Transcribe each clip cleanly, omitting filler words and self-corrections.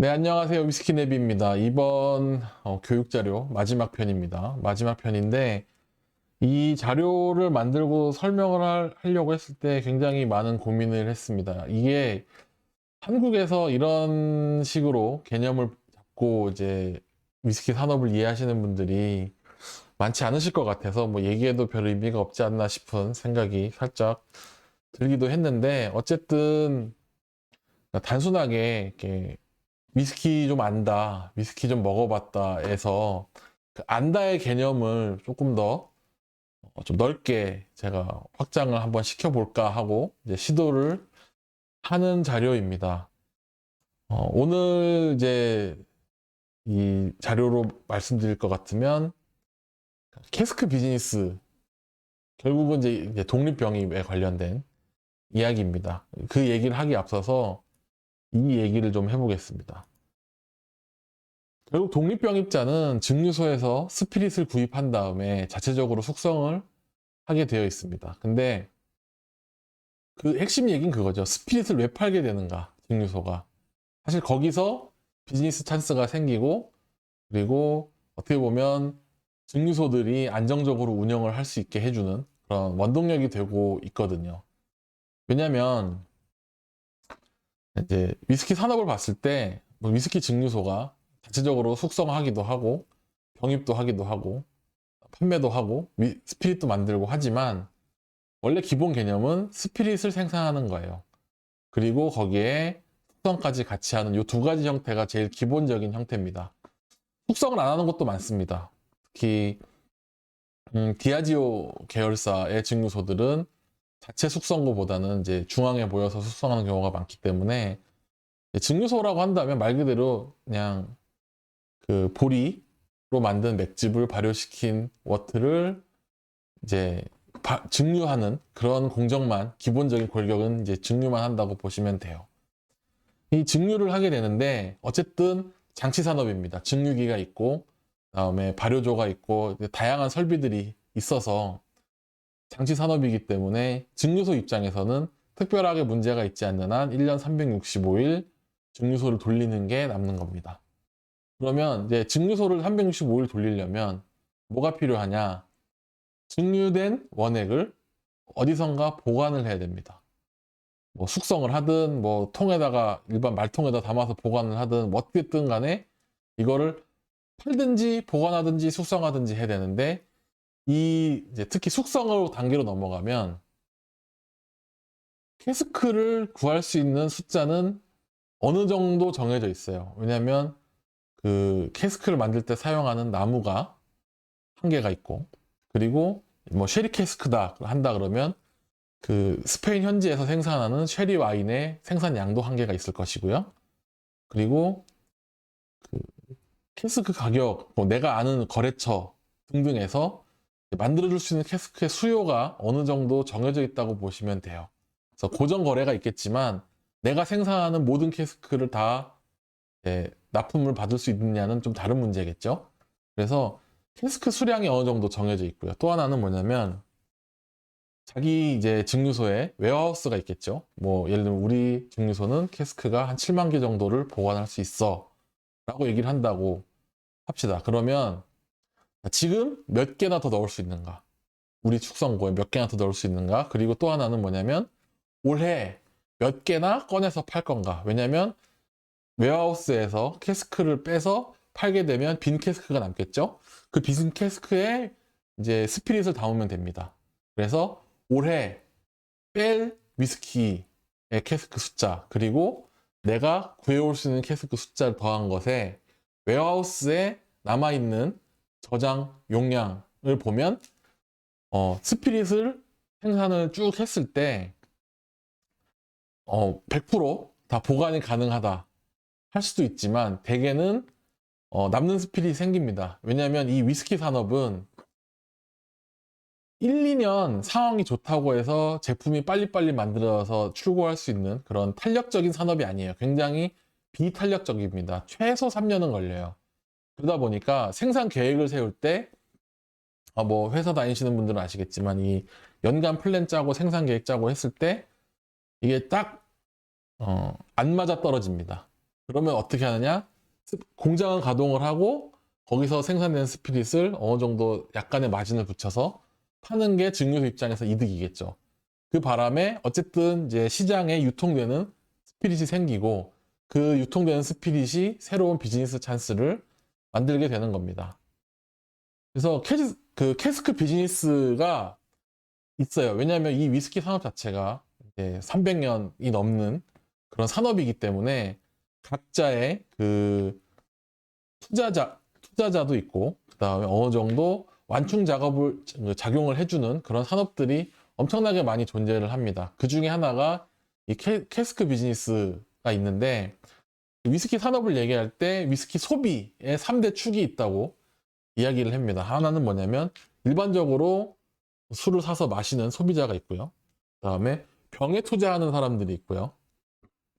네, 안녕하세요. 위스키네비입니다. 이번 교육 자료 마지막 편입니다. 마지막 편인데 이 자료를 만들고 설명을 하려고 했을 때 굉장히 많은 고민을 했습니다. 이게 한국에서 이런 식으로 개념을 잡고 이제 위스키 산업을 이해하시는 분들이 많지 않으실 것 같아서 뭐 얘기해도 별 의미가 없지 않나 싶은 생각이 살짝 들기도 했는데 어쨌든 단순하게 이렇게 위스키 좀 안다, 위스키 좀 먹어봤다에서 그 안다의 개념을 조금 더 좀 넓게 제가 확장을 한번 시켜볼까 하고 이제 시도를 하는 자료입니다. 오늘 이제 이 자료로 말씀드릴 것 같으면 캐스크 비즈니스, 결국은 이제 독립병입에 관련된 이야기입니다. 그 얘기를 하기 앞서서 이 얘기를 좀 해보겠습니다. 결국 독립병입자는 증류소에서 스피릿을 구입한 다음에 자체적으로 숙성을 하게 되어 있습니다. 근데 그 핵심 얘기는 그거죠. 스피릿을 왜 팔게 되는가, 증류소가. 사실 거기서 비즈니스 찬스가 생기고, 그리고 어떻게 보면 증류소들이 안정적으로 운영을 할 수 있게 해주는 그런 원동력이 되고 있거든요. 왜냐면 이제 위스키 산업을 봤을 때 뭐 위스키 증류소가 자체적으로 숙성하기도 하고 병입도 하기도 하고 판매도 하고 스피릿도 만들고 하지만 원래 기본 개념은 스피릿을 생산하는 거예요. 그리고 거기에 숙성까지 같이 하는 이 두 가지 형태가 제일 기본적인 형태입니다. 숙성을 안 하는 것도 많습니다. 특히 디아지오 계열사의 증류소들은 자체 숙성고보다는 이제 중앙에 모여서 숙성하는 경우가 많기 때문에 증류소라고 한다면 말 그대로 그냥 그 보리로 만든 맥즙을 발효시킨 워트를 이제 증류하는 그런 공정만, 기본적인 골격은 이제 증류만 한다고 보시면 돼요. 이 증류를 하게 되는데 어쨌든 장치 산업입니다. 증류기가 있고 그다음에 발효조가 있고 다양한 설비들이 있어서 장치 산업이기 때문에 증류소 입장에서는 특별하게 문제가 있지 않는 한 1년 365일 증류소를 돌리는 게 남는 겁니다. 그러면 이제 증류소를 365일 돌리려면 뭐가 필요하냐? 증류된 원액을 어디선가 보관을 해야 됩니다. 뭐 숙성을 하든 뭐 통에다가 일반 말통에다 담아서 보관을 하든 뭐 어쨌든 간에 이거를 팔든지 보관하든지 숙성하든지 해야 되는데 이 이제 특히 숙성으로 단계로 넘어가면 캐스크를 구할 수 있는 숫자는 어느 정도 정해져 있어요. 왜냐하면 그 캐스크를 만들 때 사용하는 나무가 한계가 있고 그리고 뭐 쉐리 캐스크다 한다 그러면 그 스페인 현지에서 생산하는 쉐리 와인의 생산량도 한계가 있을 것이고요. 그리고 그 캐스크 가격, 뭐 내가 아는 거래처 등등에서 만들어줄 수 있는 캐스크의 수요가 어느 정도 정해져 있다고 보시면 돼요. 그래서 고정 거래가 있겠지만 내가 생산하는 모든 캐스크를 다 납품을 받을 수 있느냐는 좀 다른 문제겠죠. 그래서 캐스크 수량이 어느 정도 정해져 있고요. 또 하나는 뭐냐면 자기 이제 증류소에 웨어하우스가 있겠죠. 뭐 예를 들면 우리 증류소는 캐스크가 한 7만 개 정도를 보관할 수 있어 라고 얘기를 한다고 합시다. 그러면 지금 몇 개나 더 넣을 수 있는가? 우리 축성고에 몇 개나 더 넣을 수 있는가? 그리고 또 하나는 뭐냐면 올해 몇 개나 꺼내서 팔 건가? 왜냐면 웨어하우스에서 캐스크를 빼서 팔게 되면 빈 캐스크가 남겠죠? 그 빈 캐스크에 이제 스피릿을 담으면 됩니다. 그래서 올해 뺄 위스키의 캐스크 숫자 그리고 내가 구해올 수 있는 캐스크 숫자를 더한 것에 웨어하우스에 남아있는 저장 용량을 보면 스피릿을 생산을 쭉 했을 때 100%다 보관이 가능하다 할 수도 있지만 대개는 남는 스피릿이 생깁니다. 왜냐하면 이 위스키 산업은 1, 2년 상황이 좋다고 해서 제품이 빨리빨리 만들어서 출고할 수 있는 그런 탄력적인 산업이 아니에요. 굉장히 비탄력적입니다. 최소 3년은 걸려요. 그러다 보니까 생산 계획을 세울 때, 뭐 회사 다니시는 분들은 아시겠지만 이 연간 플랜 짜고 생산 계획 짜고 했을 때 이게 딱, 안 맞아 떨어집니다. 그러면 어떻게 하느냐? 공장을 가동을 하고 거기서 생산된 스피릿을 어느 정도 약간의 마진을 붙여서 파는 게 증류소 입장에서 이득이겠죠. 그 바람에 어쨌든 이제 시장에 유통되는 스피릿이 생기고 그 유통되는 스피릿이 새로운 비즈니스 찬스를 만들게 되는 겁니다. 그래서 그 캐스크 비즈니스가 있어요. 왜냐하면 이 위스키 산업 자체가 이제 300년이 넘는 그런 산업이기 때문에 각자의 그 투자자도 있고, 그 다음에 어느 정도 완충 작업을, 작용을 해주는 그런 산업들이 엄청나게 많이 존재를 합니다. 그 중에 하나가 이 캐스크 비즈니스가 있는데, 위스키 산업을 얘기할 때 위스키 소비의 3대 축이 있다고 이야기를 합니다. 하나는 뭐냐면, 일반적으로 술을 사서 마시는 소비자가 있고요. 그 다음에 병에 투자하는 사람들이 있고요.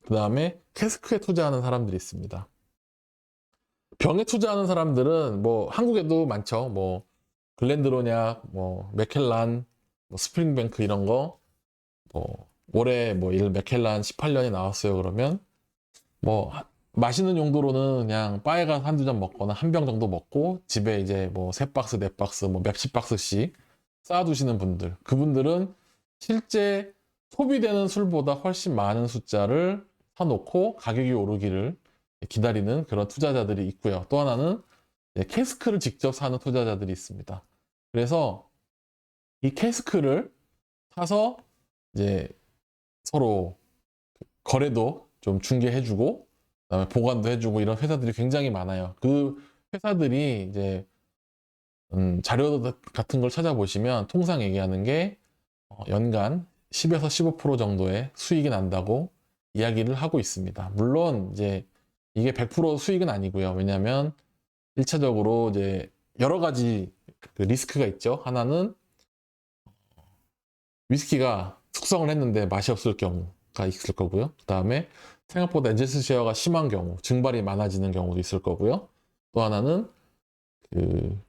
그 다음에 캐스크에 투자하는 사람들이 있습니다. 병에 투자하는 사람들은 뭐 한국에도 많죠. 뭐 글렌드로냐, 뭐 맥켈란, 뭐 스프링뱅크 이런 거. 뭐 올해 뭐 맥켈란 18년이 나왔어요. 그러면 뭐 마시는 용도로는 그냥 바에 가서 한두 잔 먹거나 한 병 정도 먹고 집에 이제 뭐 3박스, 4박스, 뭐 몇십 박스씩 쌓아두시는 분들. 그분들은 실제 소비되는 술보다 훨씬 많은 숫자를 사놓고 가격이 오르기를 기다리는 그런 투자자들이 있고요. 또 하나는 캐스크를 직접 사는 투자자들이 있습니다. 그래서 이 캐스크를 사서 이제 서로 거래도 좀 중개해주고, 그다음에 보관도 해주고 이런 회사들이 굉장히 많아요. 그 회사들이 이제 자료 같은 걸 찾아보시면 통상 얘기하는 게 연간 10에서 15% 정도의 수익이 난다고 이야기를 하고 있습니다. 물론 이제 이게 100% 수익은 아니고요. 왜냐하면 1차적으로 이제 여러 가지 그 리스크가 있죠. 하나는 위스키가 숙성을 했는데 맛이 없을 경우가 있을 거고요. 그 다음에 생각보다 엔제스 쉐어가 심한 경우, 증발이 많아지는 경우도 있을 거고요. 또 하나는 그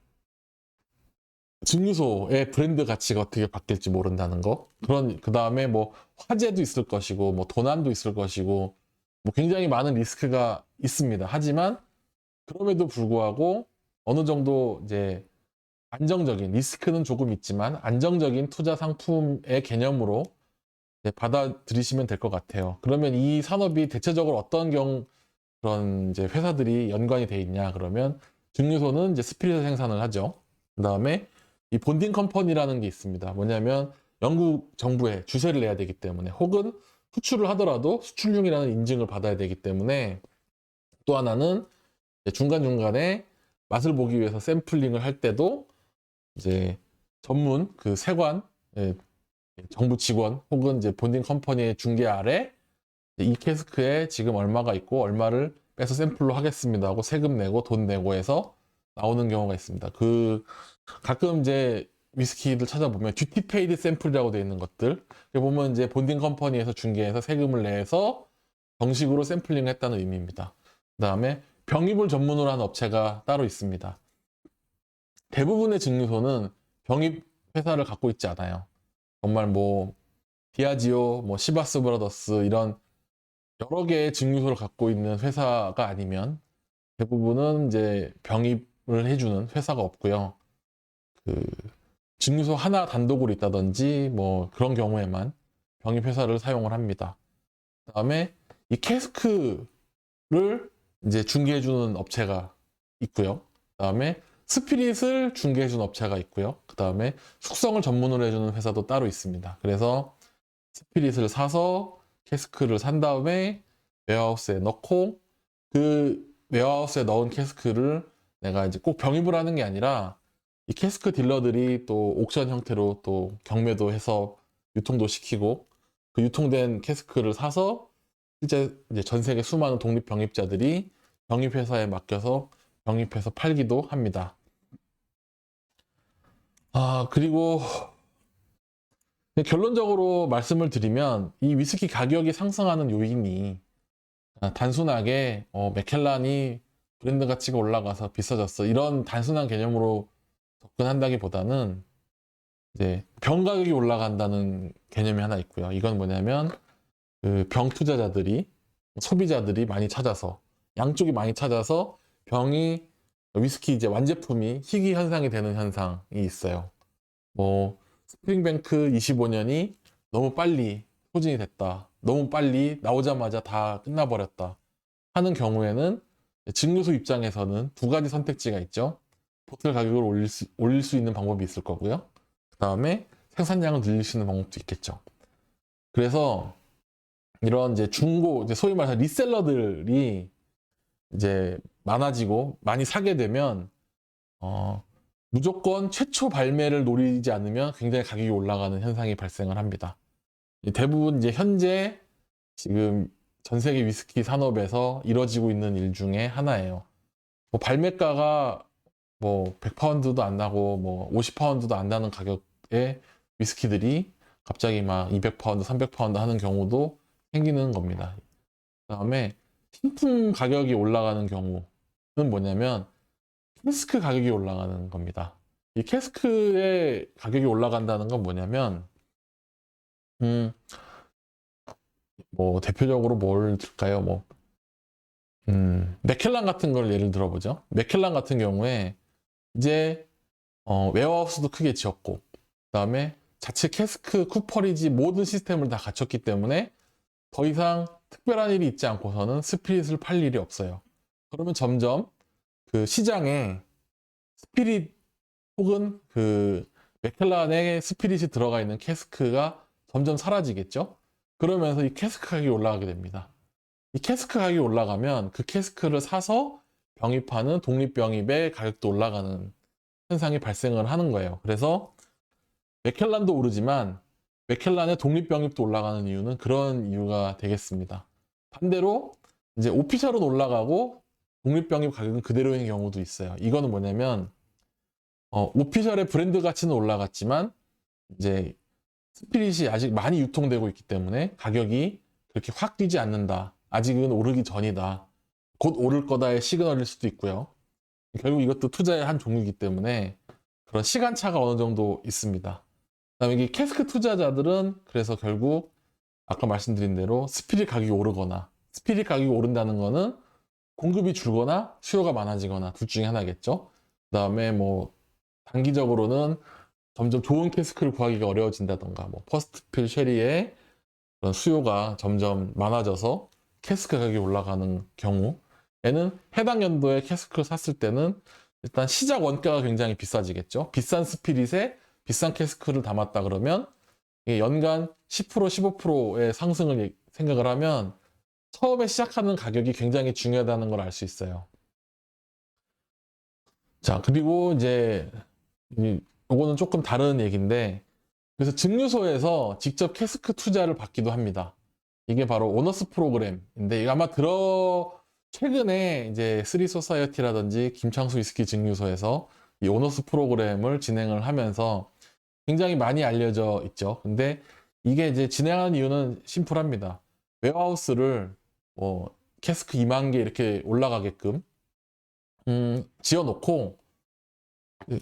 증류소의 브랜드 가치가 어떻게 바뀔지 모른다는 거. 그 다음에 뭐 화재도 있을 것이고, 뭐 도난도 있을 것이고, 뭐 굉장히 많은 리스크가 있습니다. 하지만 그럼에도 불구하고 어느 정도 이제 안정적인 리스크는 조금 있지만 안정적인 투자 상품의 개념으로 받아들이시면 될 것 같아요. 그러면 이 산업이 대체적으로 어떤 그런 이제 회사들이 연관이 돼 있냐 그러면 증류소는 이제 스피릿 생산을 하죠. 그 다음에 이 본딩 컴퍼니라는 게 있습니다. 뭐냐면 영국 정부에 주세를 내야 되기 때문에 혹은 수출을 하더라도 수출용이라는 인증을 받아야 되기 때문에 또 하나는 중간중간에 맛을 보기 위해서 샘플링을 할 때도 이제 전문 그 세관 정부 직원 혹은 이제 본딩 컴퍼니의 중개 아래 이 캐스크에 지금 얼마가 있고 얼마를 빼서 샘플로 하겠습니다 하고 세금 내고 돈 내고 해서 나오는 경우가 있습니다. 가끔 이제 위스키들 찾아보면 듀티 페이드 샘플이라고 되어 있는 것들 보면 이제 본딩 컴퍼니에서 중개해서 세금을 내서 정식으로 샘플링을 했다는 의미입니다. 그 다음에 병입을 전문으로 하는 업체가 따로 있습니다. 대부분의 증류소는 병입 회사를 갖고 있지 않아요. 정말 뭐 디아지오, 뭐 시바스 브라더스 이런 여러 개의 증류소를 갖고 있는 회사가 아니면 대부분은 이제 병입을 해주는 회사가 없고요. 그 증류소 하나 단독으로 있다든지 뭐 그런 경우에만 병입 회사를 사용을 합니다. 그다음에 이 캐스크를 이제 중개해주는 업체가 있고요. 그다음에 스피릿을 중개해주는 업체가 있고요. 그다음에 숙성을 전문으로 해주는 회사도 따로 있습니다. 그래서 스피릿을 사서 캐스크를 산 다음에 웨어하우스에 넣고 그 웨어하우스에 넣은 캐스크를 내가 이제 꼭 병입을 하는 게 아니라 이 캐스크 딜러들이 또 옥션 형태로 또 경매도 해서 유통도 시키고 그 유통된 캐스크를 사서 실제 이제 전 세계 수많은 독립 병입자들이 병입회사에 맡겨서 병입해서 팔기도 합니다. 그리고 결론적으로 말씀을 드리면 이 위스키 가격이 상승하는 요인이 단순하게 맥켈란이 브랜드 가치가 올라가서 비싸졌어 이런 단순한 개념으로 접근한다기보다는 이제 병 가격이 올라간다는 개념이 하나 있고요. 이건 뭐냐면 그 병 투자자들이 소비자들이 많이 찾아서 양쪽이 많이 찾아서 병이 위스키 이제 완제품이 희귀 현상이 되는 현상이 있어요. 뭐 스프링뱅크 25년이 너무 빨리 소진이 됐다. 너무 빨리 나오자마자 다 끝나버렸다. 하는 경우에는 증류소 입장에서는 두 가지 선택지가 있죠. 보틀 가격을 올릴 수 있는 방법이 있을 거고요. 그 다음에 생산량을 늘릴 수 있는 방법도 있겠죠. 그래서 이런 이제 중고, 이제 소위 말해서 리셀러들이 이제 많아지고 많이 사게 되면, 무조건 최초 발매를 노리지 않으면 굉장히 가격이 올라가는 현상이 발생을 합니다. 대부분 이제 현재 지금 전 세계 위스키 산업에서 이뤄지고 있는 일 중에 하나예요. 뭐 발매가가 뭐 100파운드도 안 나고 뭐 50파운드도 안 나는 가격의 위스키들이 갑자기 막 200파운드, 300파운드 하는 경우도 생기는 겁니다. 그 다음에 신품 가격이 올라가는 경우는 뭐냐면 캐스크 가격이 올라가는 겁니다. 이 캐스크의 가격이 올라간다는 건 뭐냐면 뭐 대표적으로 뭘 들까요? 뭐 맥켈란 같은 걸 예를 들어보죠. 맥켈란 같은 경우에 이제 웨어하우스도 크게 지었고 그다음에 자체 캐스크, 쿠퍼리지 모든 시스템을 다 갖췄기 때문에 더 이상 특별한 일이 있지 않고서는 스피릿을 팔 일이 없어요. 그러면 점점 그 시장에 스피릿 혹은 그 맥켈란에 스피릿이 들어가 있는 캐스크가 점점 사라지겠죠? 그러면서 이 캐스크 가격이 올라가게 됩니다. 이 캐스크 가격이 올라가면 그 캐스크를 사서 병입하는 독립병입의 가격도 올라가는 현상이 발생을 하는 거예요. 그래서 맥켈란도 오르지만 맥켈란의 독립병입도 올라가는 이유는 그런 이유가 되겠습니다. 반대로 이제 오피셜은 올라가고 독립병입 가격은 그대로인 경우도 있어요. 이거는 뭐냐면 오피셜의 브랜드 가치는 올라갔지만 이제 스피릿이 아직 많이 유통되고 있기 때문에 가격이 그렇게 확 뛰지 않는다. 아직은 오르기 전이다. 곧 오를 거다의 시그널일 수도 있고요. 결국 이것도 투자의 한 종류이기 때문에 그런 시간차가 어느 정도 있습니다. 그다음에 이게 캐스크 투자자들은 그래서 결국 아까 말씀드린 대로 스피릿 가격이 오르거나 스피릿 가격이 오른다는 거는 공급이 줄거나 수요가 많아지거나 둘 중에 하나겠죠. 그다음에 뭐 단기적으로는 점점 좋은 캐스크를 구하기가 어려워진다던가 뭐 퍼스트필 쉐리의 그런 수요가 점점 많아져서 캐스크 가격이 올라가는 경우에는 해당 연도에 캐스크를 샀을 때는 일단 시작 원가가 굉장히 비싸지겠죠. 비싼 스피릿에 비싼 캐스크를 담았다 그러면 연간 10% 15%의 상승을 생각을 하면 처음에 시작하는 가격이 굉장히 중요하다는 걸 알 수 있어요. 자, 그리고 이제 요거는 조금 다른 얘기인데 그래서 증류소에서 직접 캐스크 투자를 받기도 합니다. 이게 바로 오너스 프로그램인데 이거 아마 최근에 이제 쓰리 소사이어티라든지 김창수 위스키 증류소에서 이 오너스 프로그램을 진행을 하면서 굉장히 많이 알려져 있죠. 근데 이게 이제 진행하는 이유는 심플합니다. 웨어하우스를 뭐 캐스크 2만 개 이렇게 올라가게끔 지어놓고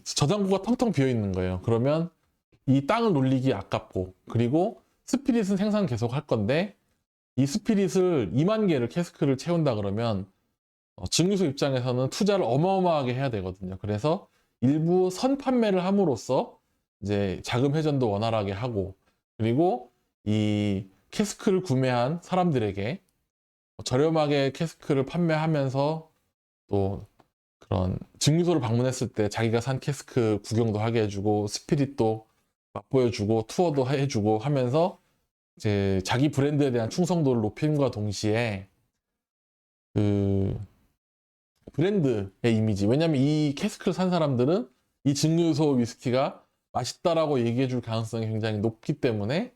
저장고가 텅텅 비어 있는 거예요. 그러면 이 땅을 놀리기 아깝고 그리고 스피릿은 생산 계속 할 건데 이 스피릿을 2만 개를 캐스크를 채운다 그러면 증류소 입장에서는 투자를 어마어마하게 해야 되거든요. 그래서 일부 선 판매를 함으로써 이제 자금 회전도 원활하게 하고 그리고 이 캐스크를 구매한 사람들에게 저렴하게 캐스크를 판매하면서 또 그런 증류소를 방문했을 때 자기가 산 캐스크 구경도 하게 해주고 스피릿도 맛보여주고 투어도 해주고 하면서 이제 자기 브랜드에 대한 충성도를 높임과 동시에 그 브랜드의 이미지, 왜냐면 이 캐스크를 산 사람들은 이 증류소 위스키가 맛있다라고 얘기해 줄 가능성이 굉장히 높기 때문에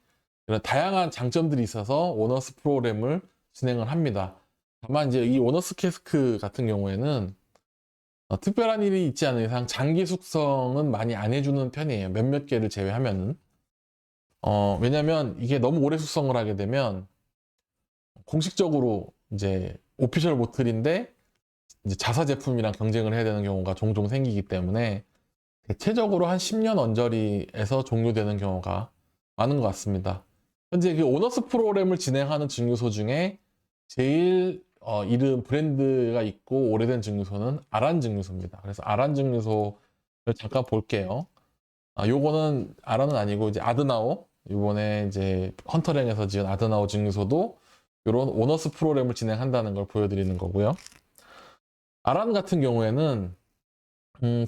이런 다양한 장점들이 있어서 오너스 프로그램을 진행을 합니다. 다만 이제 이 오너스 캐스크 같은 경우에는 특별한 일이 있지 않은 이상 장기 숙성은 많이 안 해주는 편이에요. 몇몇 개를 제외하면은. 왜냐면 이게 너무 오래 숙성을 하게 되면 공식적으로 이제 오피셜 보틀인데 이제 자사 제품이랑 경쟁을 해야 되는 경우가 종종 생기기 때문에 대체적으로 한 10년 언저리에서 종료되는 경우가 많은 것 같습니다. 현재 그 오너스 프로그램을 진행하는 증류소 중에 제일 이름 브랜드가 있고 오래된 증류소는 아란 증류소입니다. 그래서 아란 증류소를 잠깐 볼게요. 요거는 아란은 아니고 이제 아드나오, 이번에 이제 헌터랭에서 지은 아드나오 증류소도 이런 오너스 프로그램을 진행한다는 걸 보여드리는 거고요. 아란 같은 경우에는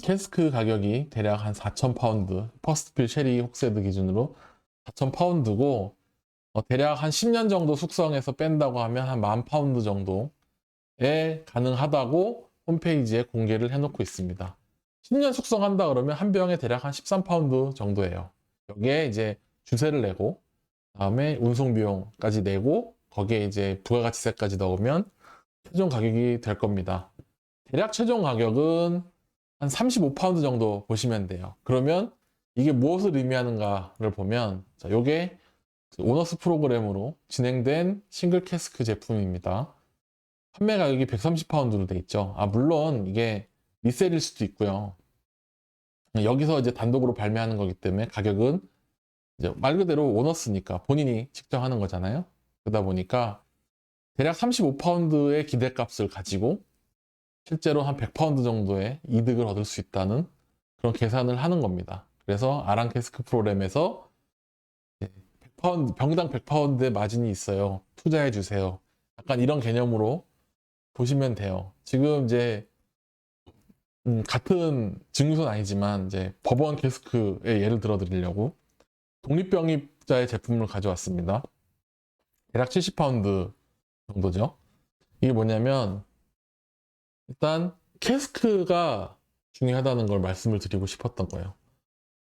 캐스크 가격이 대략 한 4,000파운드, 퍼스트필 쉐리 혹세드 기준으로 4,000파운드고 대략 한 10년 정도 숙성해서 뺀다고 하면 한 10,000파운드 정도에 가능하다고 홈페이지에 공개를 해놓고 있습니다. 10년 숙성한다 그러면 한 병에 대략 한 13파운드 정도예요. 여기에 이제 주세를 내고 다음에 운송 비용까지 내고 거기에 이제 부가가치세까지 넣으면 최종 가격이 될 겁니다. 대략 최종 가격은 한 35파운드 정도 보시면 돼요. 그러면 이게 무엇을 의미하는가를 보면 자, 요게 오너스 프로그램으로 진행된 싱글 캐스크 제품입니다. 판매 가격이 130파운드로 돼 있죠. 물론 이게 리셀일 수도 있고요. 여기서 이제 단독으로 발매하는 거기 때문에 가격은 이제 말 그대로 오너스니까 본인이 측정하는 거잖아요. 그러다 보니까 대략 35파운드의 기대값을 가지고 실제로 한 100파운드 정도의 이득을 얻을 수 있다는 그런 계산을 하는 겁니다. 그래서 아란 캐스크 프로그램에서 100파운드, 병당 100파운드의 마진이 있어요. 투자해 주세요. 약간 이런 개념으로 보시면 돼요. 지금 이제 같은 증류소는 아니지만 이제 버번 캐스크의 예를 들어 드리려고 독립병입자의 제품을 가져왔습니다. 대략 70파운드 정도죠. 이게 뭐냐면 일단 캐스크가 중요하다는 걸 말씀을 드리고 싶었던 거예요.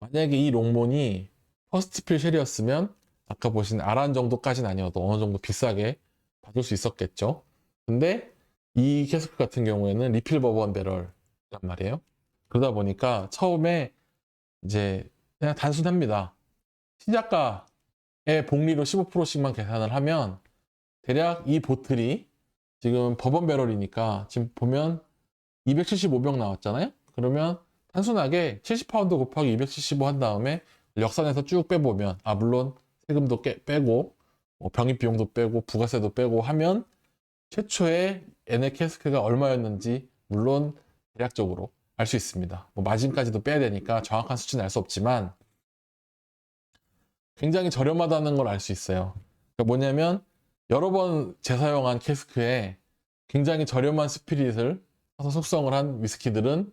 만약에 이 롱몬이 퍼스트필 쉘이었으면 아까 보신 아란 정도까지는 아니어도 어느 정도 비싸게 받을 수 있었겠죠. 근데 이 캐스크 같은 경우에는 리필 버번 배럴이란 말이에요. 그러다 보니까 처음에 이제 그냥 단순합니다. 시작가의 복리로 15%씩만 계산을 하면 대략 이 보틀이 지금 버번 배럴이니까 지금 보면 275병 나왔잖아요. 그러면 단순하게 70파운드 곱하기 275 한 다음에 역산해서 쭉 빼보면 물론 세금도 빼고 병입 비용도 빼고 부가세도 빼고 하면 최초의 NA 캐스크가 얼마였는지 물론 대략적으로 알 수 있습니다. 마진까지도 빼야 되니까 정확한 수치는 알 수 없지만 굉장히 저렴하다는 걸 알 수 있어요. 그러니까 뭐냐면 여러 번 재사용한 캐스크에 굉장히 저렴한 스피릿을 사서 숙성을 한 위스키들은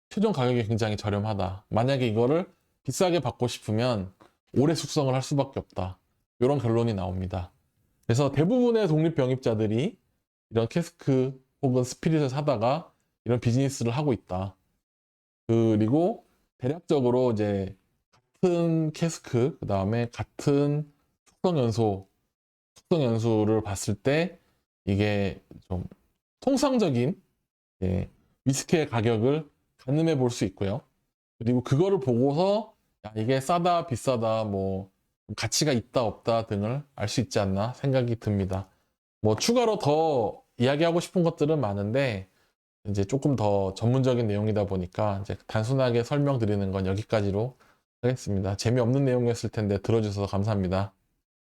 최종 가격이 굉장히 저렴하다. 만약에 이거를 비싸게 받고 싶으면 오래 숙성을 할 수밖에 없다. 이런 결론이 나옵니다. 그래서 대부분의 독립병입자들이 이런 캐스크 혹은 스피릿을 사다가 이런 비즈니스를 하고 있다. 그리고 대략적으로 이제 같은 캐스크, 그 다음에 같은 숙성 연수를 봤을 때 이게 좀 통상적인 위스키의 가격을 가늠해 볼 수 있고요. 그리고 그거를 보고서 이게 싸다, 비싸다, 뭐 가치가 있다, 없다 등을 알 수 있지 않나 생각이 듭니다. 뭐 추가로 더 이야기하고 싶은 것들은 많은데 이제 조금 더 전문적인 내용이다 보니까 이제 단순하게 설명드리는 건 여기까지로 하겠습니다. 재미없는 내용이었을 텐데 들어주셔서 감사합니다.